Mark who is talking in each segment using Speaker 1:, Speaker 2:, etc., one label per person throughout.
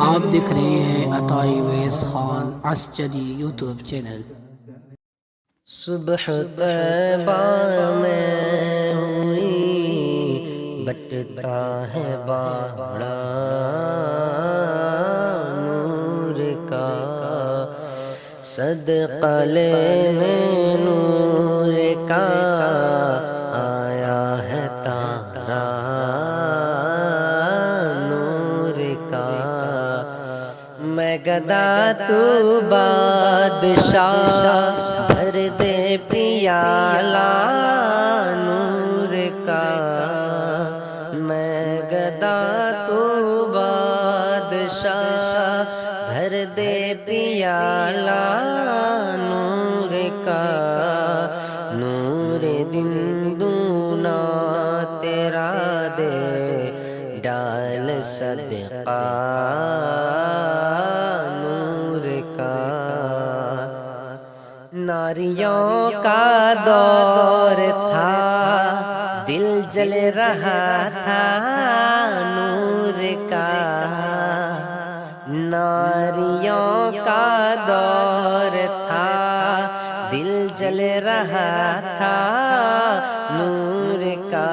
Speaker 1: آپ دیکھ رہے ہیں عطائی ویس خان عسجدی یوٹیوب چینل۔
Speaker 2: صبح طیبہ میں ہوئی بٹتا ہے باڑا نور کا، صدقہ لینے نور کا آیا ہے تارا نور کا۔ میں گدا تو بادشاہ بھر دے پیالہ نور کا، میں گدا تو بادشاہ بھر دے پیالہ نور کا۔ نور دن دونا تیرا دے ڈال صدقہ نور کا۔ ناریوں کا دور تھا دل جل رہا تھا نور کا، ناریوں کا دور تھا دل جل رہا تھا نور کا۔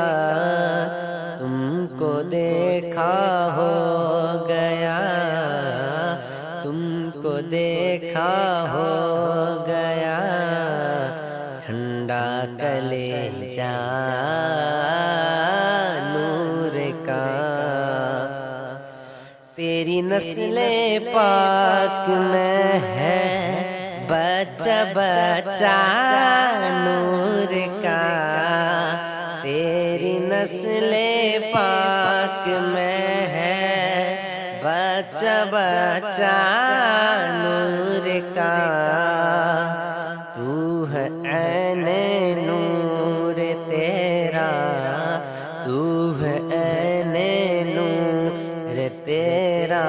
Speaker 2: تم کو دیکھا ہو گیا، تم کو دیکھا ہو گیا ٹھنڈا کلیجہ نور کا۔ تیری نسل پاک میں ہے بچہ بچہ نور کا، تیری نسل پاک میں ہے بچہ بچہ نور کا۔ تو ہے عین نور تیرا، تو ہے عین نور تیرا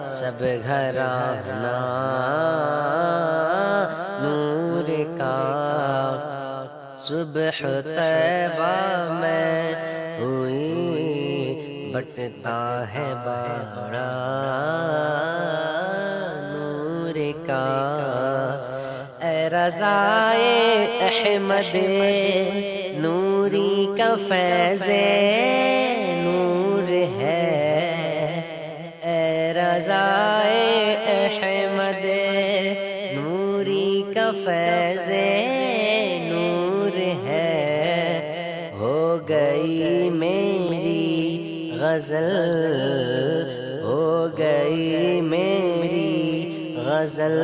Speaker 2: سب گھرانہ نور کا۔ صبح طیبہ میں ہوئی بٹتا ہے باڑا نور کا۔ اے رضائے احمد نوری کا فیض نور ہے، اے رضائے احمد نوری کا فیض نور ہے۔ ہو گئی میری غزل، ہو گئی میری غزل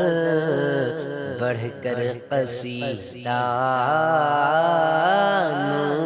Speaker 2: بڑھ کر قصیدہ نور